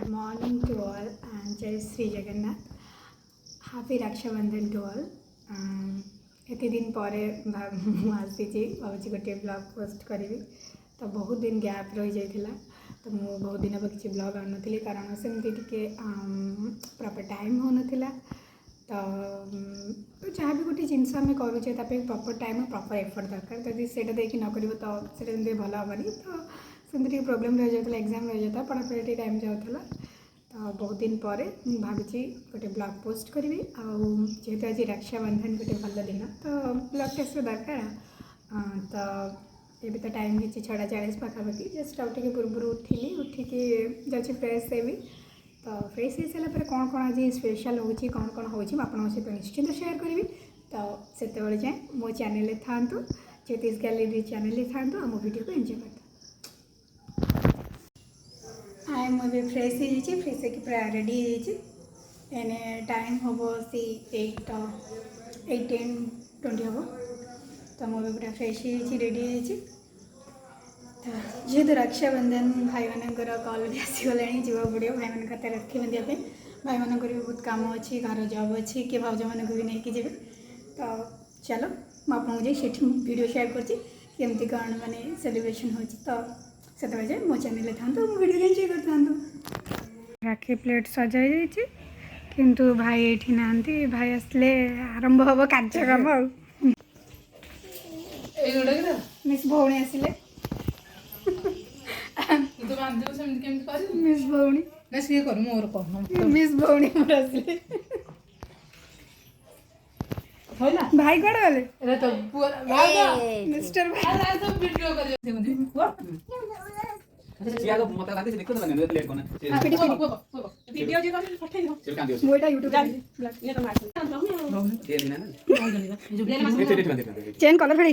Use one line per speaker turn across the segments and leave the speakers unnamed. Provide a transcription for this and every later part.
Good morning to all and Jai Sri Jagannath. Happy Rakshabandhan to all. एते दिन पर आसी भावी गोटे ब्लॉग पोस्ट करी तो बहुत दिन गैप रही जाइला तो मु बहुत दिन अब किसी ब्लॉग आनी कारण सेमती टे प्रॉपर टाइम हो नाला तो जहाँ भी गोटे जिनस आम करुचे प्रॉपर टाइम प्रॉपर एफर्ट दरकार जब से नक तो से भल हेनी तो सेमती प्रोब्लेम रही जाता एग्जाम रही जाता पढ़ापढ़ी टाइम जाऊला तो बहुत दिन पर भावी गोटे ब्लॉग पोस्ट करी जेहेतु आज रक्षाबंधन गोटे भल दिन तो ब्लॉग टेस्ट दरकार तो ये तो टाइम कि 6:40 पाखापाखि जस्ट आउट पूर्व उठिली उठिकी जाऊँगी फ्रेश हेबी तो फ्रेश हो सारापर कौन कौन आज स्पेशल हो कौन हो सहित निश्चिंत शेयर करी तो से जाए मो चैनल था ज्योतिष गैलेरी चैनल था मो वीडियो को एंजॉय करता आए मुझे फ्रेश हो फ्रेश हो पूरा रेडी एने टाइम हम सी 8:10-20 हम तो मुझे पूरा फ्रेश हो रेडी जेहेतु रक्षाबंधन भाई मानकर कल भी आसीगला जीवा पड़ो भाई मान हाथ राखी बांधे भाई मान भी बहुत कम अच्छी घर जॉब अच्छी किए भाज मान भी नहीं जी तो चलो मुझे वीडियो शेयर करमती कौन माने सेलिब्रेशन हो तो से जाए मो चैनल था तो वीडियो एंजॉय करता राखी प्लेट सजाई किंतु भाई ये ना भाई आसले आरंभ हम कार्यक्रम मिस भौणी आसिले मिस भौणी मिस भौणी मोर आसिले भाई कौन गले मिस्टर चेन कलर फेड़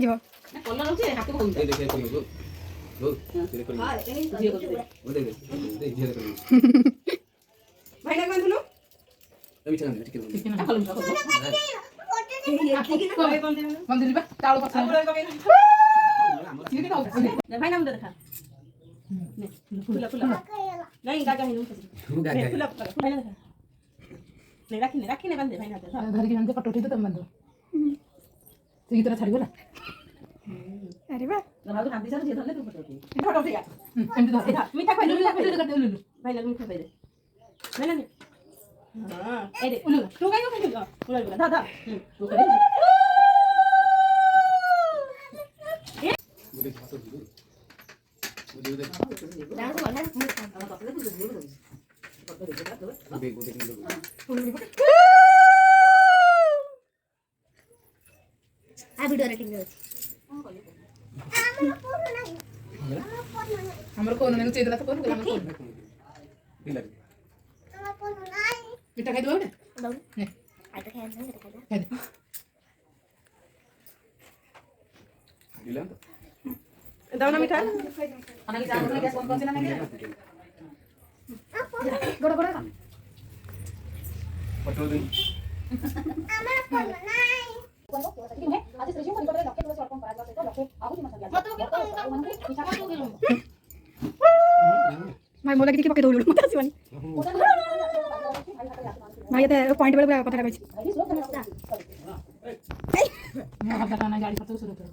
भाई नाम देखा फुला फुला नहीं गागा नहीं फुला फुला भाई देखा नहीं राखी नहीं बंदे भाई ना घर के हमसे फोटो उठी तो तुम बंदो तो की तरह छाड़ी बोला अरे वाह ना तो कांदी सारे धरले तू फोटो उठी एमती धर मीठा खाइ लु भाई लग मीठा खाइ दे नहीं नहीं हां ए दे उलु तू काई को खाइ बोला दा दा तू करे हमर कोन ने चेदला तो कोन हमर कोन दिला मिठा खाइ दो ने ने आटा खाइ दे खाइ दे दिला दाव ना मिठा अनाली जा ना गैस बंद कर ना के गोड़ गोड़ फोटो दे আমার ফোন নাই आज सृजन को निकटରେ ଲକ୍ଷେ ସର୍ପଣ କରାଯିବା ସହିତ ଲକ୍ଷେ ଆହୁରି ମାସ ଦିଆଯିବ ଭାଇ ମୋଲା କିଛି ପକେଇ ଦଉଲୁ ମତେ ଆସିବନି ଭାଇ ଏତେ ପଏଣ୍ଟ ବେଳ ପୁରା କଥା କହିଛି ମୁଁ ହାତ ନା ଗାଡ଼ି ଫଟो ସୁରୁ କରି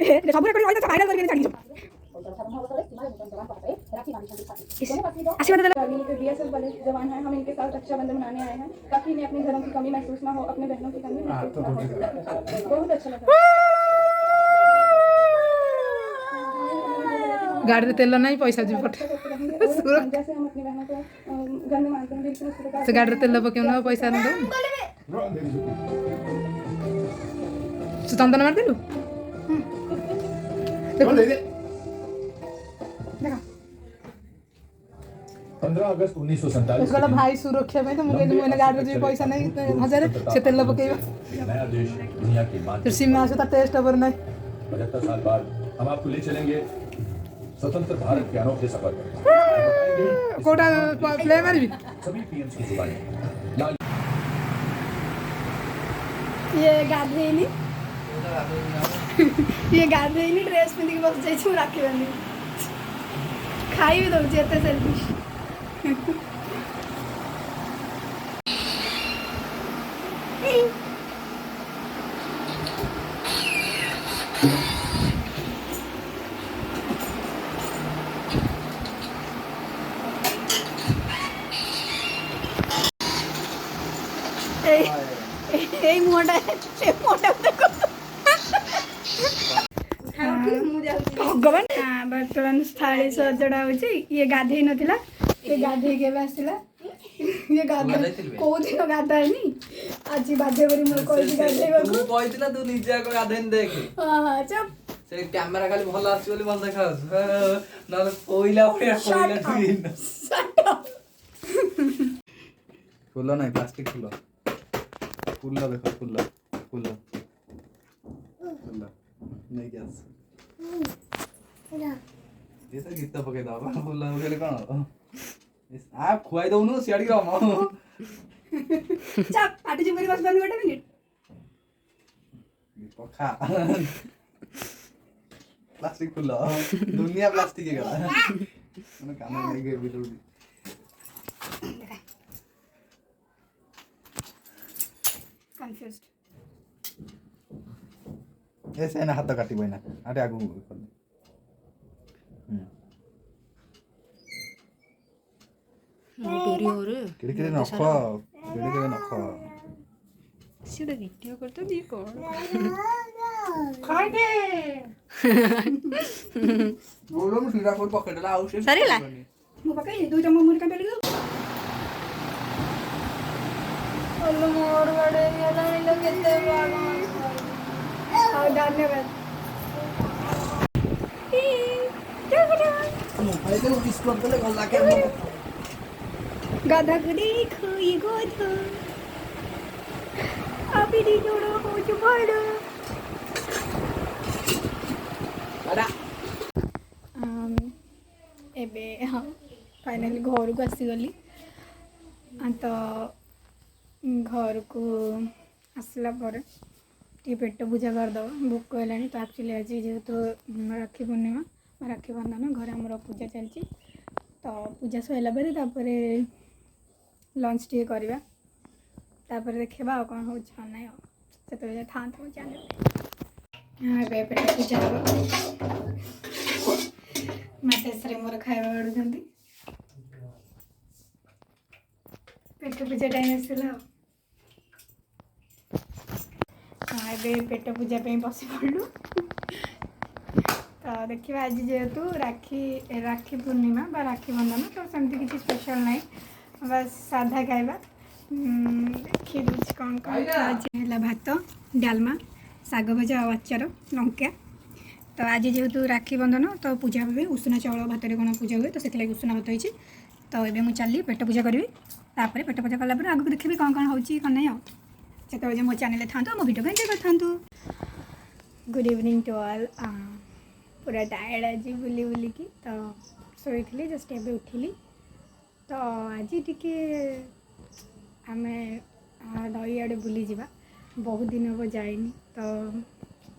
ଏ ସବୁ ରେକର୍ଡ होइता भाइरल करके छाडी आशीर्वाद
बीएसएफ वाले जवान हैं हम इनके साथ रक्षाबंधन मनाने आए हैं ताकि इन्हें अपने घरों की कमी महसूस ना हो अपने बहनों की कमी बहुत अच्छा लगा
गाड़ी रे तेल नहीं पैसा जी पट
जैसे हम अपनी बहनों को घर में मानते हैं बिल्कुल
से गाड़ी रे तेल पके ना पैसा न दो चंदन मार देलु देखो
15 अगस्त 1947
गला भाई सुरक्षा में तो मुझे मैंने गाड़ी रे पैसा नहीं हजार से तेल पकेबा
नया देश दुनिया की मान
फिर सीमा से टेस्ट ओवर नहीं
75 साल बाद हम आपको ले चलेंगे स्वतंत्र भारत के अनोखे सफर पर
कोटा प्ले मारबी
सभी पीएम्स की जुबानी
ये गाधेनी ये गाधेनी ड्रेस पिंधि बस जाइछु राखी बांधी खाई भी दउछि एते सेल्फिश এই মুহଁটা ଏ ମୁହଁଟା ଦେଖ ଭଗବାନ ବର୍ତ୍ତମାନ ଥାଳି ସଜଡ଼ା ହେଉଛି। ଇଏ ଗାଧେଇ ନଥିଲା, ଇଏ ଗାଧେଇକି ଏବେ ଆସିଲା। ଇଏ କୋଉଦିନ ଗାଧାଏନି, ଆଜି ବାଧ୍ୟ କରି ମୋର କହିଛି ଗାଧେଇବାକୁ।
କହିଥିଲା ତୁ ନିଜେ ଆଗ ଗାଧେଇନି ଦେଖେ। ସେ କ୍ୟାମେରା ଖାଲି ଭଲ ଆସୁଛି ବୋଲି ଭଲ ଦେଖାଯାଉଛି, ନହେଲେ କୋଇଲା ଭଳିଆ କୋଇଲା ଫୁଲ ନାହିଁ, ପ୍ଲାଷ୍ଟିକ ଫୁଲ। ଫୁଲ ଦେଖ, ଫୁଲ ଫୁଲ ଫୁଲ ନେଇକି ଆସ। ଗୀତ ପକେଇଦବ ଫୁଲ ପକେଇଲେ କଣ ହବ? ଆ ଖୁଆଇ ଦଉନୁ ସିଆଡିକି ରମ।
ପାଟି ଚୁପ କରି ବସିବାନି ଗୋଟେ ମିନିଟ୍।
ପଖା ପ୍ଲାଷ୍ଟିକ ଫୁଲ, ଦୁନିଆ ପ୍ଲାଷ୍ଟିକ ହେଇଗଲା। ମାନେ କାମ ନେଇକି ଏମିତି ଦଉଚି।
କନଫ୍ୟୁଜ୍ଡ।
ଏ ସେନା ହାତ କାଟିବ ନା ଆରେ ଆଗକୁ କର। କିଡିକିଡି ନଖ, କିଡିକିଡି ନଖ।
ସେଟା ଭିଡିଓ କରିଦେବି କଣ?
ବୋଲ ମୁଁ ସିଧା କୋଉ ପକେଇଦେଲା ଆଉ ସେ
ସରିଲା? ମୁଁ ପକେଇଲି ଦୁଇଟା ମୋ ମୁହଁରେ କାଟି ଦେଲି। ଓଲୋ ମୋର ବଡ ହେଲାଣି ଲୋ, କେତେ ବାଗ। ହଉ ଧନ୍ୟବାଦ।
ମୋବାଇଲରେ କିସ୍ କରିଦେଲେ ଗଲା କେ
ଗାଧାକୁ ଦେଖ ଇଏ ଗାଧା ଆବିରି ଜୋଡ଼ ହଉଛି ବଡ଼। ଏବେ ହଁ ଫାଇନାଲି ଘରକୁ ଆସିଗଲି। ତ ଘରକୁ ଆସିଲା ପରେ ଟିକେ ପେଟ ପୂଜା କରିଦେବ, ଭୋକ ହେଲାଣି। ତ ଆକ୍ଚୁଆଲି ଆଜି ଯେହେତୁ ରାକ୍ଷୀ ପୂର୍ଣ୍ଣିମା, ରାକ୍ଷୀ ବନ୍ଧନ, ଘରେ ଆମର ପୂଜା ଚାଲିଛି। ତ ପୂଜା ସରିଲା ପରେ ତାପରେ ଲଞ୍ଚ ଟିକେ କରିବା, ତାପରେ ଦେଖିବା ଆଉ କ'ଣ ହେଉଛି କ'ଣ ନାହିଁ। ଆଉ ସେତେବେଳେ ଥାଆନ୍ତୁ ଚାଲିବ। ଏବେ ପେଟ ପୂଜା ହେବ। ମାତାଶ୍ରୀ ମୋର ଖାଇବା ବାଢ଼ୁଛନ୍ତି। ପେଟ ପୂଜା ଟାଇମ୍ ଆସିଲା ଆଉ। ଏବେ ପେଟ ପୂଜା ପାଇଁ ବସି ପଡ଼ିଲୁ। ତ ଦେଖିବା ଆଜି ଯେହେତୁ ରାକ୍ଷୀ ପୂର୍ଣ୍ଣିମା ବା ରାକ୍ଷୀ ବନ୍ଧନ, ତ ସେମିତି କିଛି ସ୍ପେଶାଲ୍ ନାହିଁ, ବାସ୍ ସାଧା ଖାଇବା। ଦେଖି ଦେଉଛି କ'ଣ କ'ଣ ଆଜି ହେଲା। ଭାତ, ଡାଲମା, ଶାଗ ଭଜା ଆଉ ଆଚାର, ଲଙ୍କା। ତ ଆଜି ଯେହେତୁ ରାକ୍ଷୀ ବନ୍ଧନ, ତ ପୂଜା ହୁଏ ଉଷୁନା ଚାଉଳ ଭାତରେ କ'ଣ ପୂଜା ହୁଏ, ତ ସେଥିଲାଗି ଉଷୁନା ଭାତ ହେଇଛି। ତ ଏବେ ମୁଁ ଚାଲିଲି ପେଟ ପୂଜା କରିବି। ତାପରେ ପେଟ ପୂଜା କଲା ପରେ ଆଗକୁ ଦେଖିବି କ'ଣ କ'ଣ ହେଉଛି କ'ଣ ନାହିଁ। ଆଉ ସେତେବେଳେ ଯେ ମୋ ଚ୍ୟାନେଲରେ ଥାଆନ୍ତୁ, ମୋ ଭିଡ଼ିଓକୁ ଏନ୍ଜୟ କରିଥାନ୍ତୁ। Good evening to all. ପୁରା ଟାୟାର୍ଡ଼ ଆଜି ବୁଲି ବୁଲିକି, ତ ଶୋଇଥିଲି, ଜଷ୍ଟ ଏବେ ଉଠିଲି। ତ ଆଜି ଟିକେ ଆମେ ନଈ ଆଡ଼େ ବୁଲିଯିବା, ବହୁତ ଦିନ ହେବ ଯାଇନି। ତ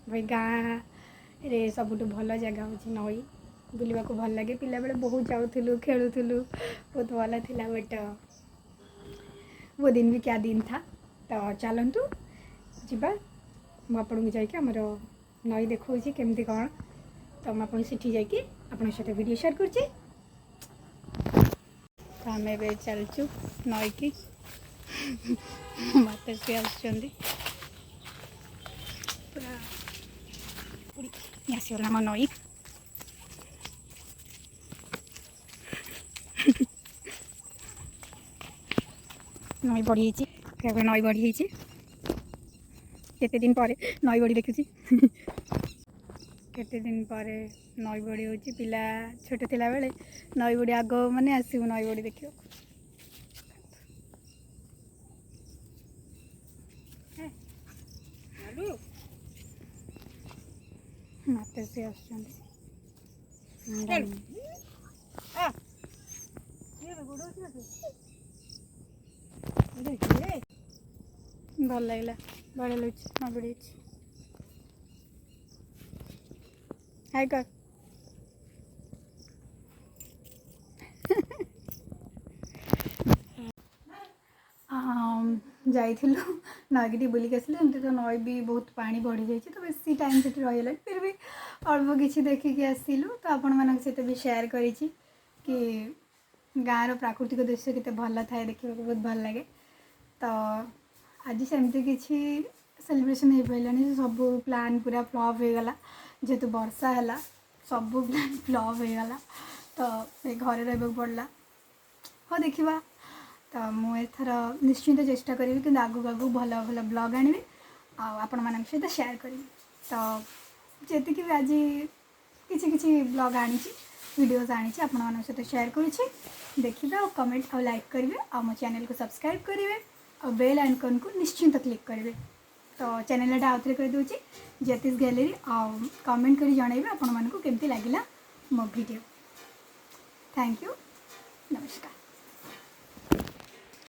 ଭାଇ ଗାଁରେ ସବୁଠୁ ଭଲ ଜାଗା ହେଉଛି ନଈ, ବୁଲିବାକୁ ଭଲ ଲାଗେ। ପିଲାବେଳେ ବହୁତ ଯାଉଥିଲୁ, ଖେଳୁଥିଲୁ, ବହୁତ ଭଲ ଥିଲା। ବଟ୍ वो दिन भी क्या दिन था। तो चलतु ଯିବା, ମୁଁ ଆପଣଙ୍କୁ ଯାଇକି ଆମର ନଈ ଦେଖାଉଛି କେମିତି କ'ଣ। ତ ମୁଁ ଆପଣଙ୍କୁ ସେଠି ଯାଇକି ଆପଣଙ୍କ ସହିତ ଭିଡ଼ିଓ ସେୟାର କରୁଛି। ତ ଆମେ ଏବେ ଚାଲିଛୁ ନଈକି। ମୋତେ ସେ ଆସୁଛନ୍ତି ପୁରା ଆସିଗଲା ଆମ ନଈ। ନଈ ବଢ଼ି ହେଇଛି, ଏବେ ନଈ ବଢ଼ି ହେଇଛି। କେତେ ଦିନ ପରେ ନଈ ବଢ଼ି ଦେଖୁଛି। କେତେ ଦିନ ପରେ ନଈ ବଢ଼ି ହେଉଛି। ପିଲା ଛୋଟ ଥିଲାବେଳେ ନଈ ବଢ଼ି ଆଗ ମାନେ ଆସିବୁ ନଈ ବଢ଼ି ଦେଖିବାକୁ। ମୋତେ ସେ ଆସୁଛନ୍ତି। ଭଲ ଲାଗିଲା, ବଢ଼ିଆ ଲାଗୁଛି। ନଈ ବଢ଼ି ହେଇଛି। ହାଇ କର। ଯାଇଥିଲୁ ନଈକି ଟିକେ ବୁଲିକି ଆସିଲୁ। ଏମିତି ତ ନଈ ବି ବହୁତ ପାଣି ବଢ଼ିଯାଇଛି, ତ ବେଶୀ ଟାଇମ୍ ସେଠି ରହିଗଲାଣି। ଫିର୍ ବି ଅଳ୍ପ କିଛି ଦେଖିକି ଆସିଲୁ। ତ ଆପଣମାନଙ୍କ ସହିତ ବି ସେୟାର କରିଛି କି ଗାଁର ପ୍ରାକୃତିକ ଦୃଶ୍ୟ କେତେ ଭଲ ଥାଏ, ଦେଖିବାକୁ ବହୁତ ଭଲ ଲାଗେ। ତ आज सेमती किसी सेलिब्रेशन हो पारानी सब प्लान पूरा फ्लॉप हो गला जेहेतु वर्षा है सब प्लान फ्लॉप हो गला तो ये घरे रहा पड़ा हाँ देखा तो मुझे निश्चिंत चेष्टा करी कि आगू आगू भल भल ब्लॉग आनी आपण मान सहित शेयर करी तो जी भी आज किसी किसी ब्लॉग आनी वीडियोज आनी आपण मान सहित शेयर करुँची देखिए और कमेंट और लाइक करेंगे और मो चैनल को सब्सक्राइब करेंगे और बेल आइकन को निश्चिंत क्लिक करेंगे तो चैनल आउ थे कर दूची ज्योतिष गैलेरी और कमेंट कर जनइबे आपण मानक केमती लगिला मो वीडियो। थैंक यू, नमस्कार।